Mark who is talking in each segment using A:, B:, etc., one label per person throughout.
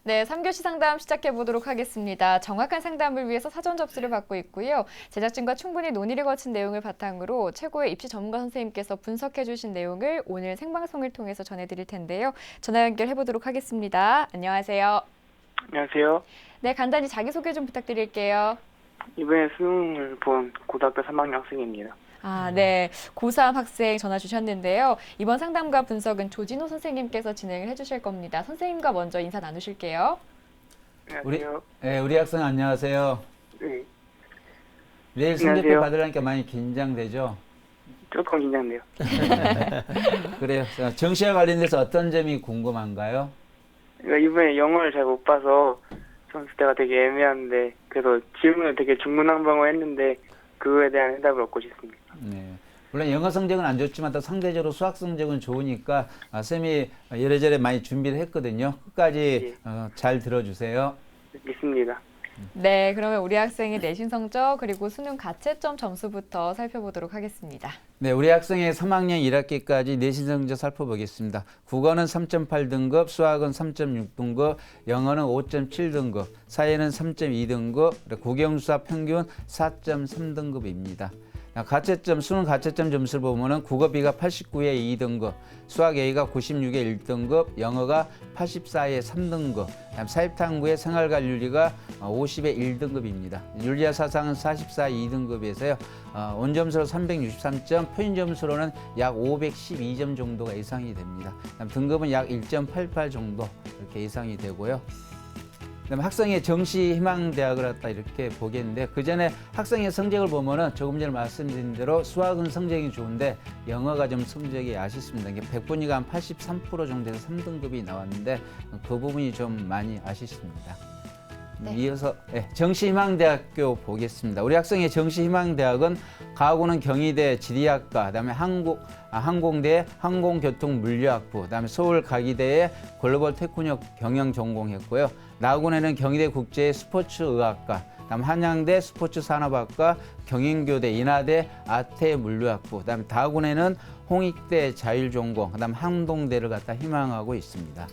A: 네, 3교시 상담 시작해 보도록 하겠습니다. 정확한 상담을 위해서 사전 접수를 받고 있고요. 제작진과 충분히 논의를 거친 내용을 바탕으로 최고의 입시 전문가 선생님께서 분석해 주신 내용을 오늘 생방송을 통해서 전해드릴 텐데요. 전화 연결해 보도록 하겠습니다. 안녕하세요.
B: 안녕하세요.
A: 네, 간단히 자기소개 좀 부탁드릴게요.
B: 이번에 수능을 본 고등학교 3학년 학생입니다.
A: 네. 고3 학생 전화 주셨는데요. 이번 상담과 분석은 조진호 선생님께서 진행을 해주실 겁니다. 선생님과 먼저 인사 나누실게요.
B: 안녕하세요.
C: 우리 학생 안녕하세요.
B: 네,
C: 내일 성적표
B: 안녕하세요.
C: 받으려니까 많이 긴장되죠?
B: 조금 긴장돼요.
C: 그래요. 자, 정시와 관련돼서 어떤 점이 궁금한가요?
B: 그러니까 이번에 영어를 잘 못 봐서 점수대가 되게 애매한데 그래서 질문을 되게 중구난방으로 했는데 그거에 대한 해답을 얻고 싶습니다.
C: 네. 물론 영어 성적은 안 좋지만 또 상대적으로 수학 성적은 좋으니까 쌤이 이래저래 많이 준비를 했거든요. 끝까지 잘 들어주세요.
B: 믿습니다.
A: 네, 그러면 우리 학생의 내신 성적 그리고 수능 가채점 점수부터 살펴보도록 하겠습니다.
C: 네, 우리 학생의 3학년 1학기까지 내신 성적 살펴보겠습니다. 국어는 3.8등급, 수학은 3.6등급, 영어는 5.7등급, 사회는 3.2등급, 국영수학 평균 4.3등급입니다. 가채점, 수능 가채점 점수를 보면은 국어 B가 89에 2등급, 수학 A가 96에 1등급, 영어가 84에 3등급, 사회탐구의 생활과 윤리가 50에 1등급입니다. 윤리와 사상은 44에 2등급에서요. 온점수로 363점, 표준 점수로는 약 512점 정도가 예상이 됩니다. 등급은 약 1.88 정도 이렇게 예상이 되고요. 그다음에 학생의 정시 희망 대학을 갖다 이렇게 보겠는데 그 전에 학생의 성적을 보면은 조금 전에 말씀드린 대로 수학은 성적이 좋은데 영어가 좀 성적이 아쉽습니다. 이게 100분위가 한 83% 정도 돼서 3등급이 나왔는데 그 부분이 좀 많이 아쉽습니다.
A: 네.
C: 이어서 정시희망대학교 보겠습니다. 우리 학생의 정시희망대학은 가구는 경희대 지리학과, 그다음에 항공대 항공교통물리학부, 그다음에 서울가기대의 글로벌 테크닉 경영 전공했고요. 나군에는 경희대 국제 스포츠의학과, 그다음 한양대 스포츠산업학과, 경인교대 인하대 아태물리학부, 그다음 다군에는 홍익대 자율전공, 그다음 항동대를 갖다 희망하고 있습니다.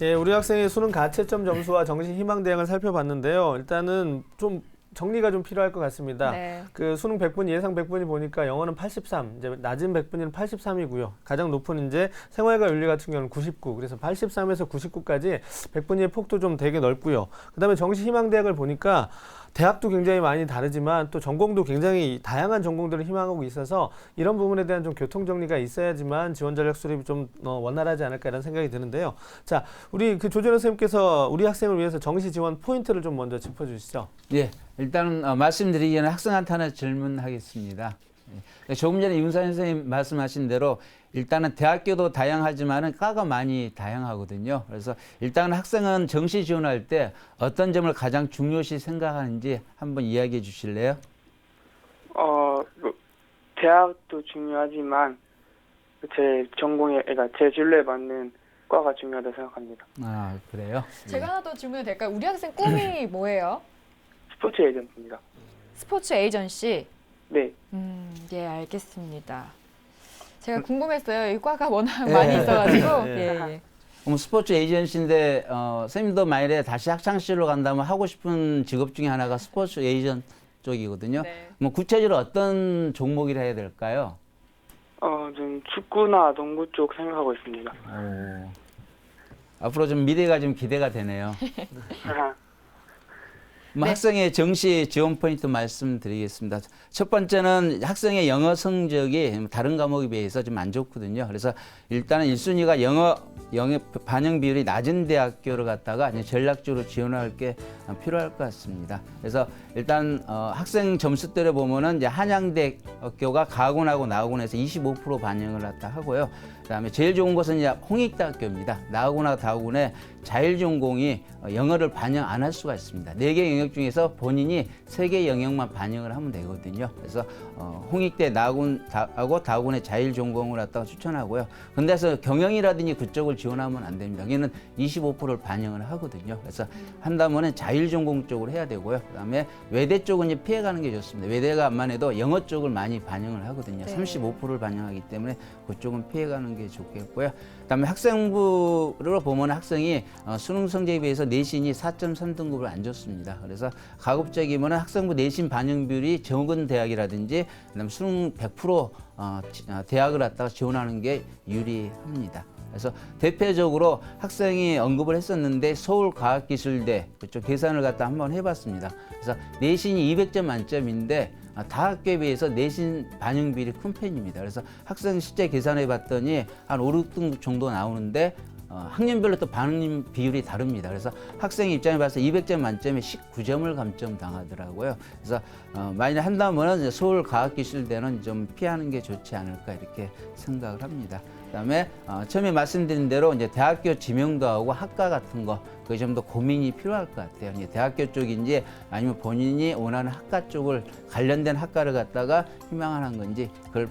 D: 예, 우리 학생의 수능 가채점 점수와 정시 희망 대학을 살펴봤는데요. 일단은 좀 정리가 좀 필요할 것 같습니다.
A: 네.
D: 그 수능 100분 예상 100분이 보니까 영어는 83, 이제 낮은 100분위는 83이고요. 가장 높은 이제 생활과 윤리 같은 경우는 99. 그래서 83에서 99까지 100분위의 폭도 좀 되게 넓고요. 그다음에 정시 희망 대학을 보니까 대학도 굉장히 많이 다르지만 또 전공도 굉장히 다양한 전공들을 희망하고 있어서 이런 부분에 대한 좀 교통 정리가 있어야지만 지원 전략 수립이 좀 원활하지 않을까 이런 생각이 드는데요. 자, 우리 그 조진호 선생님께서 우리 학생을 위해서 정시 지원 포인트를 좀 먼저 짚어주시죠.
C: 예, 일단 말씀드리기 전에 학생한테 하나 질문하겠습니다. 조금 전에 윤사 선생님 말씀하신 대로 일단은 대학교도 다양하지만은 과가 많이 다양하거든요. 그래서 일단 학생은 정시 지원할 때 어떤 점을 가장 중요시 생각하는지 한번 이야기해 주실래요?
B: 대학도 중요하지만 제 전공에, 그러니까 제 진로에 맞는 과가 중요하다고 생각합니다.
C: 아, 그래요?
A: 제가 하나 더 질문해도 될까요? 우리 학생 꿈이 뭐예요?
B: 스포츠 에이전트입니다.
A: 스포츠 에이전시.
B: 네,
A: 예, 알겠습니다. 제가 궁금했어요. 이 과가 워낙 많이 있어가지고. 예.
C: 스포츠 에이전시인데 선생님도 만일에 다시 학창시절로 간다면 하고 싶은 직업 중에 하나가 스포츠 에이전트 쪽이거든요.
A: 네.
C: 뭐 구체적으로 어떤 종목이라 해야 될까요?
B: 좀 축구나 농구 쪽 생각하고 있습니다.
C: 앞으로 좀 미래가 좀 기대가 되네요.
A: 네.
C: 학생의 정시 지원 포인트 말씀드리겠습니다. 첫 번째는 학생의 영어 성적이 다른 과목에 비해서 좀 안 좋거든요. 그래서 일단은 1순위가 영어 반영 비율이 낮은 대학교를 갖다가 이제 전략적으로 지원할 게 필요할 것 같습니다. 그래서 일단 학생 점수대로 보면은 이제 한양대학교가 가군하고 나군에서 25% 반영을 갖다 하고요. 그다음에 제일 좋은 것은 이제 홍익대학교입니다. 나군하고 다군에 자율전공이 영어를 반영 안 할 수가 있습니다. 4개 영역 중에서 본인이 3개 영역만 반영을 하면 되거든요. 그래서 홍익대 나군하고 다군의 자율전공을 갖다가 추천하고요. 근데서 경영이라든지 그쪽을 지원하면 안 됩니다. 여기는 25%를 반영을 하거든요. 그래서 한다면은 자율전공 쪽으로 해야 되고요. 그다음에 외대 쪽은 이제 피해가는 게 좋습니다. 외대가 안만 해도 영어 쪽을 많이 반영을 하거든요.
A: 네.
C: 35%를 반영하기 때문에 그쪽은 피해가는 게 좋겠고요. 그다음에 학생부로 보면 학생이 수능 성적에 비해서 내신이 4.3등급을 안 줬습니다. 그래서 가급적이면 학생부 내신 반영 비율이 적은 대학이라든지 그다음 수능 100% 대학을 갖다가 지원하는 게 유리합니다. 그래서 대표적으로 학생이 언급을 했었는데 서울과학기술대 그쪽 계산을 갖다 한번 해봤습니다. 그래서 내신이 200점 만점인데 다 학교에 비해서 내신 반영 비율이 큰 편입니다. 그래서 학생 실제 계산해 봤더니 한 5, 6등 정도 나오는데 학년별로 또 반응 비율이 다릅니다. 그래서 학생 입장에 봐서 200점 만점에 19점을 감점 당하더라고요. 그래서 만약 한다면 서울과학기술대는 좀 피하는 게 좋지 않을까 이렇게 생각을 합니다. 그다음에 처음에 말씀드린 대로 이제 대학교 지명도하고 학과 같은 거 그게 좀 더 고민이 필요할 것 같아요. 이제 대학교 쪽인지 아니면 본인이 원하는 학과 쪽을 관련된 학과를 갖다가 희망하는 건지 그걸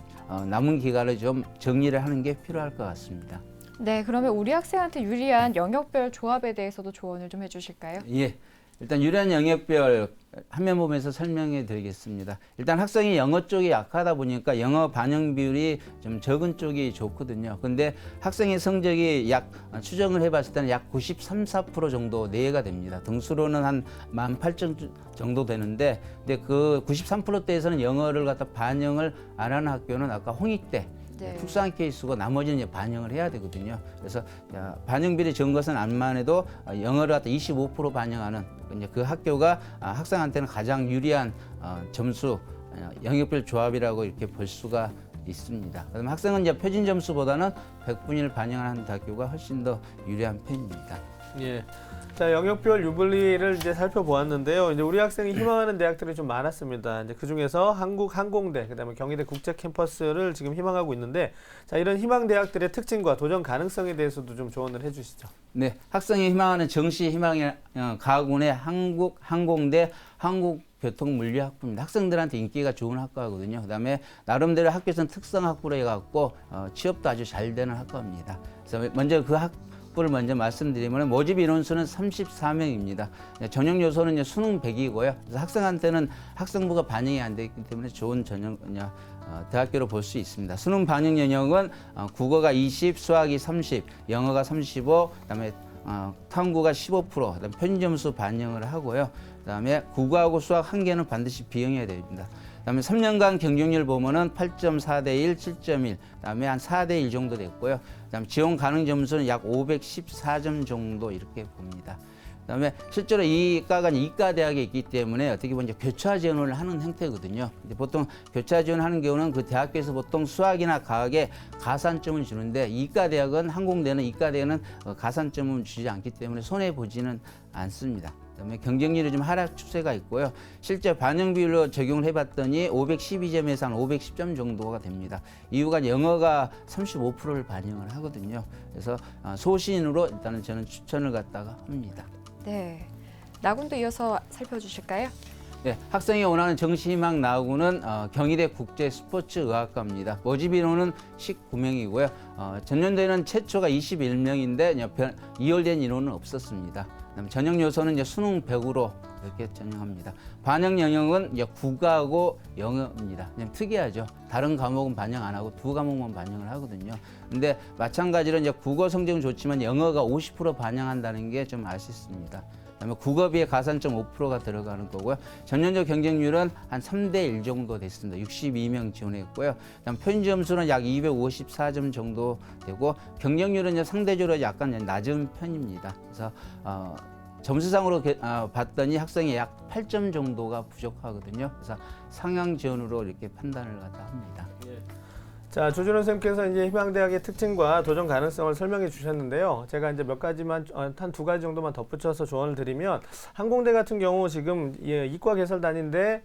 C: 남은 기간을 좀 정리를 하는 게 필요할 것 같습니다.
A: 네, 그러면 우리 학생한테 유리한 영역별 조합에 대해서도 조언을 좀 해주실까요?
C: 예. 일단 유리한 영역별 화면 보면서 설명해 드리겠습니다. 일단 학생이 영어 쪽이 약하다 보니까 영어 반영 비율이 좀 적은 쪽이 좋거든요. 근데 학생의 성적이 추정을 해봤을 때는 약 93, 4% 정도 내외가 됩니다. 등수로는 한 18,000 정도 되는데, 근데 그 93%대에서는 영어를 갖다 반영을 안 하는 학교는 아까 홍익대
A: 네.
C: 특수한 케이스고 나머지는 이제 반영을 해야 되거든요. 그래서 반영 비율이 적은 것은 안만 해도 영어를 갖다 25% 반영하는 이제 그 학교가 학생한테는 가장 유리한 점수 영역별 조합이라고 이렇게 볼 수가 있습니다. 그다음에 학생은 이제 표준 점수보다는 100분위를 반영하는 학교가 훨씬 더 유리한 편입니다.
D: 예. 자, 영역별 유불리를 이제 살펴보았는데요. 이제 우리 학생이 희망하는 대학들이 좀 많았습니다. 이제 그 중에서 한국항공대, 그다음에 경희대 국제캠퍼스를 지금 희망하고 있는데, 자, 이런 희망 대학들의 특징과 도전 가능성에 대해서도 좀 조언을 해주시죠.
C: 네, 학생이 희망하는 정시 희망의 가군의 한국항공대 한국교통물리학부입니다. 학생들한테 인기가 좋은 학과거든요. 그다음에 나름대로 학교에서는 특성 학부로 해갖고 취업도 아주 잘 되는 학과입니다. 그래서 먼저 그 학부를 먼저 말씀드리면 모집 인원수는 34명입니다. 전형 요소는 이제 수능 100이고요. 그래서 학생한테는 학생부가 반영이 안 되기 때문에 좋은 전형 대학교로 볼 수 있습니다. 수능 반영 영역은 국어가 20, 수학이 30, 영어가 35, 그다음에 탐구가 15%, 그다음에 표준 점수 반영을 하고요. 그다음에 국어하고 수학 한 개는 반드시 비용해야 됩니다. 그다음에 3년간 경쟁률 보면은 8.4대 1, 7.1, 그다음에 한 4대 1 정도 됐고요. 그다음에 지원 가능 점수는 약 514점 정도 이렇게 봅니다. 그다음에 실제로 이 과가 이과 대학에 있기 때문에 어떻게 보면 이제 교차 지원을 하는 형태거든요. 이제 보통 교차 지원하는 경우는 그 대학교에서 보통 수학이나 과학에 가산점을 주는데 이과 대학은 항공대는 이과 대학은 가산점을 주지 않기 때문에 손해 보지는 않습니다. 그다음에 경쟁률이 좀 하락 추세가 있고요. 실제 반영 비율로 적용을 해봤더니 512점에서 한 510점 정도가 됩니다. 이유가 영어가 35%를 반영을 하거든요. 그래서 소신으로 일단은 저는 추천을 갖다가 합니다.
A: 네, 나군도 이어서 살펴주실까요?
C: 네, 학생이 원하는 정시희망 나구는 경희대 국제스포츠의학과입니다. 모집 인원은 19명이고요. 전년도에는 최초가 21명인데 이월된 인원은 없었습니다. 전형 요소는 이제 수능 100으로 이렇게 전형합니다. 반영 영역은 이제 국어하고 영어입니다. 그냥 특이하죠. 다른 과목은 반영 안 하고 두 과목만 반영을 하거든요. 근데 마찬가지로 이제 국어 성적은 좋지만 영어가 50% 반영한다는 게 좀 아쉽습니다. 그다음에 국어비의 가산점 5%가 들어가는 거고요. 전년도 경쟁률은 한 3대 1 정도 됐습니다. 62명 지원했고요. 그다음 표준 점수는 약 254점 정도 되고 경쟁률은 이제 상대적으로 약간 낮은 편입니다. 그래서 점수상으로 봤더니 학생이 약 8점 정도가 부족하거든요. 그래서 상향 지원으로 이렇게 판단을 갖다 합니다.
D: 자, 조준호 선생님께서 이제 희망대학의 특징과 도전 가능성을 설명해 주셨는데요. 제가 이제 몇 가지만, 한 두 가지 정도만 덧붙여서 조언을 드리면, 항공대 같은 경우 지금 이과 개설단인데,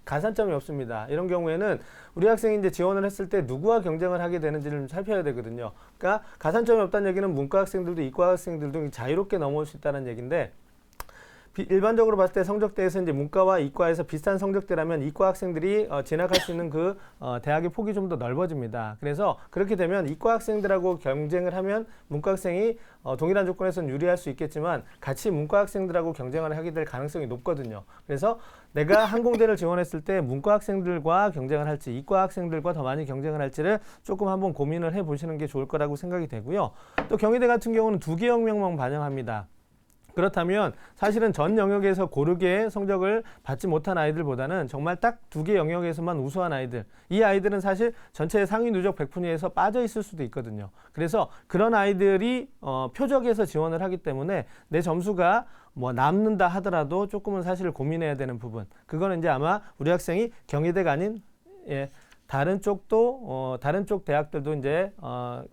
D: 가산점이 없습니다. 이런 경우에는 우리 학생이 이제 지원을 했을 때 누구와 경쟁을 하게 되는지를 살펴야 되거든요. 그러니까 가산점이 없다는 얘기는 문과 학생들도 이과 학생들도 자유롭게 넘어올 수 있다는 얘기인데, 일반적으로 봤을 때 성적대에서 이제 문과와 이과에서 비슷한 성적대라면 이과 학생들이 진학할 수 있는 그 대학의 폭이 좀 더 넓어집니다. 그래서 그렇게 되면 이과 학생들하고 경쟁을 하면 문과 학생이 동일한 조건에서는 유리할 수 있겠지만 같이 문과 학생들하고 경쟁을 하게 될 가능성이 높거든요. 그래서 내가 항공대를 지원했을 때 문과 학생들과 경쟁을 할지 이과 학생들과 더 많이 경쟁을 할지를 조금 한번 고민을 해보시는 게 좋을 거라고 생각이 되고요. 또 경희대 같은 경우는 2개 영역만 반영합니다. 그렇다면 사실은 전 영역에서 고르게 성적을 받지 못한 아이들보다는 정말 딱 2개 영역에서만 우수한 아이들, 이 아이들은 사실 전체 상위 누적 100분위에서 빠져 있을 수도 있거든요. 그래서 그런 아이들이 표적에서 지원을 하기 때문에 내 점수가 뭐 남는다 하더라도 조금은 사실 고민해야 되는 부분, 그거는 이제 아마 우리 학생이 경희대가 아닌 다른 쪽도 다른 쪽 대학들도 이제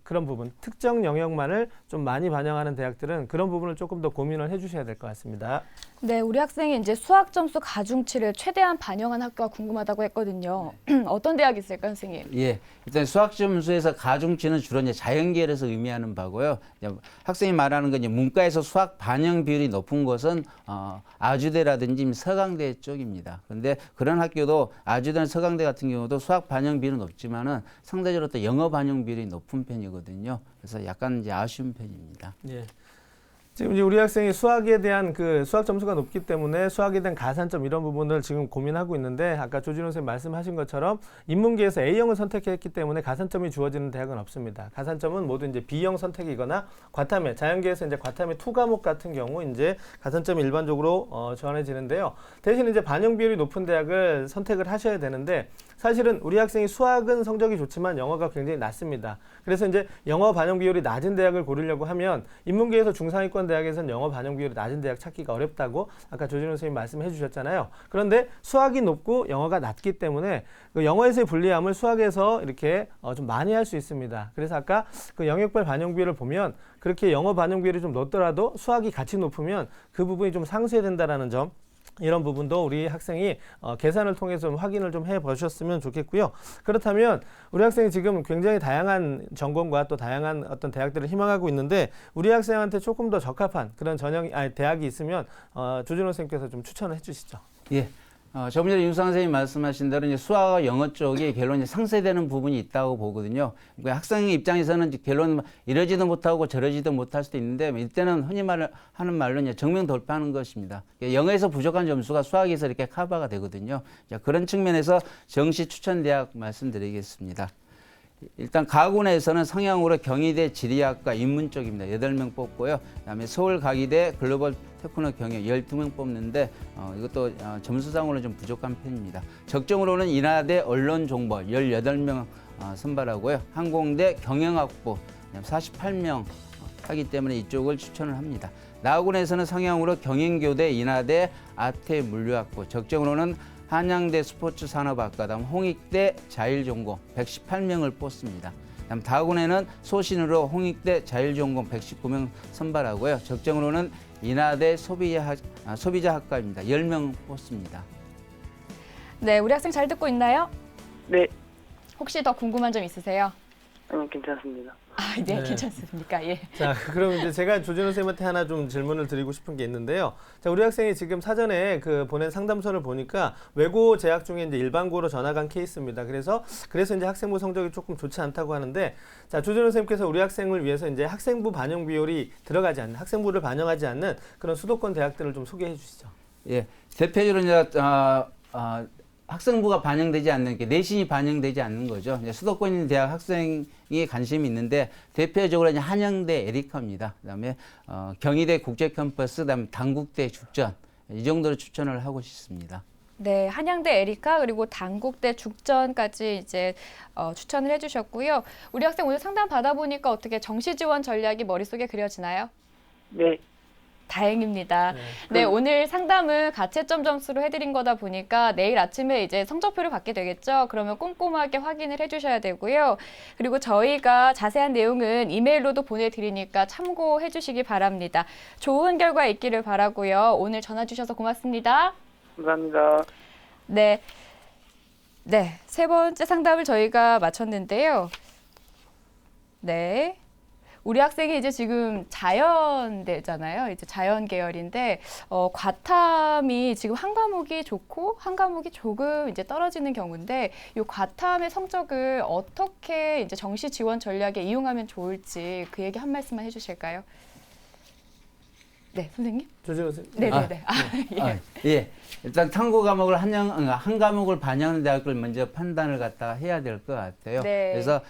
D: 그런 부분, 특정 영역만을 좀 많이 반영하는 대학들은 그런 부분을 조금 더 고민을 해주셔야 될 것 같습니다.
A: 네, 우리 학생이 이제 수학 점수 가중치를 최대한 반영한 학교가 궁금하다고 했거든요. 어떤 대학이 있을까요, 선생님?
C: 예, 일단 수학 점수에서 가중치는 주로 이제 자연계열에서 의미하는 바고요. 이제 학생이 말하는 건 이제 문과에서 수학 반영 비율이 높은 곳은 아주대라든지 서강대 쪽입니다. 그런데 그런 학교도 아주대나 서강대 같은 경우도 수학 반영 비율은 높지만은 상대적으로 또 영어 반영 비율이 높은 편이거든요. 그래서 약간 이제 아쉬운 편입니다.
D: 예. 지금 이제 우리 학생이 수학에 대한 그 수학 점수가 높기 때문에 수학에 대한 가산점 이런 부분을 지금 고민하고 있는데, 아까 조진호 선생님 말씀하신 것처럼 인문계에서 A형을 선택했기 때문에 가산점이 주어지는 대학은 없습니다. 가산점은 모두 이제 B형 선택이거나 과탐에, 자연계에서 이제 과탐의 2과목 같은 경우 이제 가산점이 일반적으로 정해지는데요. 대신 이제 반영 비율이 높은 대학을 선택을 하셔야 되는데, 사실은 우리 학생이 수학은 성적이 좋지만 영어가 굉장히 낮습니다. 그래서 이제 영어 반영 비율이 낮은 대학을 고르려고 하면 인문계에서 중상위권 대학에서는 영어 반영 비율이 낮은 대학 찾기가 어렵다고 아까 조진호 선생님 말씀해 주셨잖아요. 그런데 수학이 높고 영어가 낮기 때문에 그 영어에서의 불리함을 수학에서 이렇게 좀 많이 할 수 있습니다. 그래서 아까 그 영역별 반영 비율을 보면 그렇게 영어 반영 비율이 좀 높더라도 수학이 같이 높으면 그 부분이 좀 상쇄 된다라는 점, 이런 부분도 우리 학생이 계산을 통해서 좀 확인을 좀 해보셨으면 좋겠고요. 그렇다면 우리 학생이 지금 굉장히 다양한 전공과 또 다양한 어떤 대학들을 희망하고 있는데, 우리 학생한테 조금 더 적합한 그런 대학이 있으면 조진호 선생님께서 좀 추천을 해주시죠.
C: 예. 저번 전에 윤상 선생님이 말씀하신 대로 이제 수학과 영어 쪽이 결론이 상쇄되는 부분이 있다고 보거든요. 그러니까 학생의 입장에서는 결론 이러지도 못하고 저러지도 못할 수도 있는데, 이때는 흔히 하는 말로 이제 정면 돌파하는 것입니다. 영어에서 부족한 점수가 수학에서 이렇게 커버가 되거든요. 자, 그런 측면에서 정시 추천 대학 말씀드리겠습니다. 일단 가군에서는 성향으로 경희대 지리학과 인문 쪽입니다. 8명 뽑고요. 그다음에 서울가기대 글로벌 테크노 경영 12명 뽑는데 이것도 점수상으로는 좀 부족한 편입니다. 적정으로는 인하대 언론정보 18명 선발하고요. 항공대 경영학부 48명 하기 때문에 이쪽을 추천을 합니다. 나군에서는 성향으로 경인교대, 인하대, 아태 물류학부, 적정으로는 한양대 스포츠산업학과, 다음 홍익대 자율전공 118명을 뽑습니다. 다음 다군에는 소신으로 홍익대 자율전공 119명 선발하고요. 적정으로는 인하대 소비자학과입니다. 10명 뽑습니다.
A: 네, 우리 학생 잘 듣고 있나요?
B: 네,
A: 혹시 더 궁금한 점 있으세요?
B: 아니요, 괜찮습니다.
A: 아, 네,
D: 네.
A: 괜찮습니까? 예.
D: 자, 그럼 이제 제가 조진호 선생님한테 하나 좀 질문을 드리고 싶은 게 있는데요. 자, 우리 학생이 지금 사전에 그 보낸 상담서를 보니까 외고 재학 중에 이제 일반고로 전학한 케이스입니다. 그래서 이제 학생부 성적이 조금 좋지 않다고 하는데, 자, 조진호 선생님께서 우리 학생을 위해서 이제 학생부 반영 비율이 들어가지 않는, 학생부를 반영하지 않는 그런 수도권 대학들을 좀 소개해 주시죠.
C: 예, 대표적으로 이제 학생부가 반영되지 않는 게 내신이 반영되지 않는 거죠. 이제 수도권인 대학 학생이 관심이 있는데 대표적으로 이제 한양대 에리카입니다. 그다음에 경희대 국제캠퍼스, 그다음에 단국대 죽전 이 정도로 추천을 하고 싶습니다.
A: 네, 한양대 에리카 그리고 단국대 죽전까지 이제 추천을 해주셨고요. 우리 학생 오늘 상담 받아보니까 어떻게 정시 지원 전략이 머릿속에 그려지나요?
B: 네,
A: 다행입니다. 네, 오늘 상담은 가채점 점수로 해드린 거다 보니까 내일 아침에 이제 성적표를 받게 되겠죠. 그러면 꼼꼼하게 확인을 해주셔야 되고요. 그리고 저희가 자세한 내용은 이메일로도 보내드리니까 참고해 주시기 바랍니다. 좋은 결과 있기를 바라고요. 오늘 전화 주셔서 고맙습니다.
B: 감사합니다.
A: 네, 네, 세 번째 상담을 저희가 마쳤는데요. 네. 우리 학생이 이제 지금 자연대잖아요. 이제 자연 계열인데 과탐이 지금 한 과목이 좋고 한 과목이 조금 이제 떨어지는 경우인데 이 과탐의 성적을 어떻게 이제 정시 지원 전략에 이용하면 좋을지 그 얘기 한 말씀만 해주실까요? 네, 선생님.
D: 조재호 선생님.
A: 네네네.
C: 예. 일단 탐구 과목을 한 과목을 반영하는 대학을 먼저 판단을 갖다가 해야 될 것 같아요.
A: 네.
C: 그래서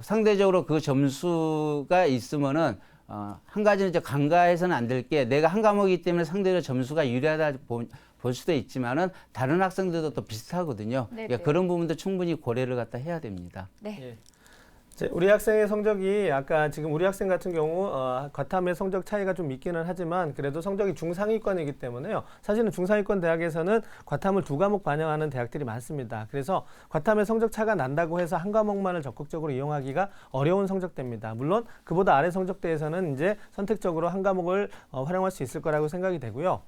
C: 상대적으로 그 점수가 있으면은 한 가지는 이제 간과해서는 안 될 게 내가 한 과목이기 때문에 상대적으로 점수가 유리하다 볼 수도 있지만은 다른 학생들도 또 비슷하거든요.
A: 네네.
C: 그러니까 그런 부분도 충분히 고려를 갖다 해야 됩니다.
A: 네.
D: 예. 우리 학생의 성적이 아까 지금 우리 학생 같은 경우 과탐의 성적 차이가 좀 있기는 하지만 그래도 성적이 중상위권이기 때문에요. 사실은 중상위권 대학에서는 과탐을 2과목 반영하는 대학들이 많습니다. 그래서 과탐의 성적 차가 난다고 해서 한 과목만을 적극적으로 이용하기가 어려운 성적대입니다. 물론 그보다 아래 성적대에서는 이제 선택적으로 한 과목을 활용할 수 있을 거라고 생각이 되고요.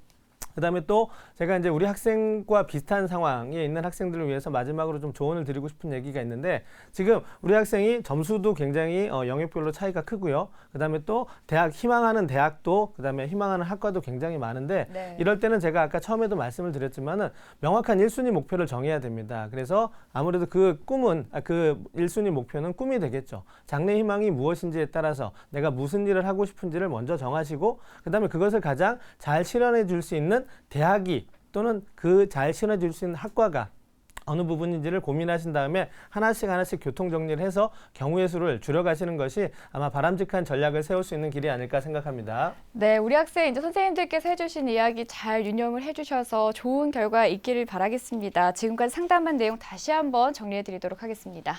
D: 그다음에 또 제가 이제 우리 학생과 비슷한 상황에 있는 학생들을 위해서 마지막으로 좀 조언을 드리고 싶은 얘기가 있는데 지금 우리 학생이 점수도 굉장히 영역별로 차이가 크고요. 그다음에 또 희망하는 대학도 그다음에 희망하는 학과도 굉장히 많은데
A: 네.
D: 이럴 때는 제가 아까 처음에도 말씀을 드렸지만은 명확한 1순위 목표를 정해야 됩니다. 그래서 아무래도 그 1순위 목표는 꿈이 되겠죠. 장래 희망이 무엇인지에 따라서 내가 무슨 일을 하고 싶은지를 먼저 정하시고 그다음에 그것을 가장 잘 실현해 줄 수 있는 대학이 또는 그 잘 실현해 줄 수 있는 학과가 어느 부분인지를 고민하신 다음에 하나씩 교통 정리를 해서 경우의 수를 줄여가시는 것이 아마 바람직한 전략을 세울 수 있는 길이 아닐까 생각합니다.
A: 네, 우리 학생 이제 선생님들께서 해주신 이야기 잘 유념을 해주셔서 좋은 결과 있기를 바라겠습니다. 지금까지 상담한 내용 다시 한번 정리해드리도록 하겠습니다.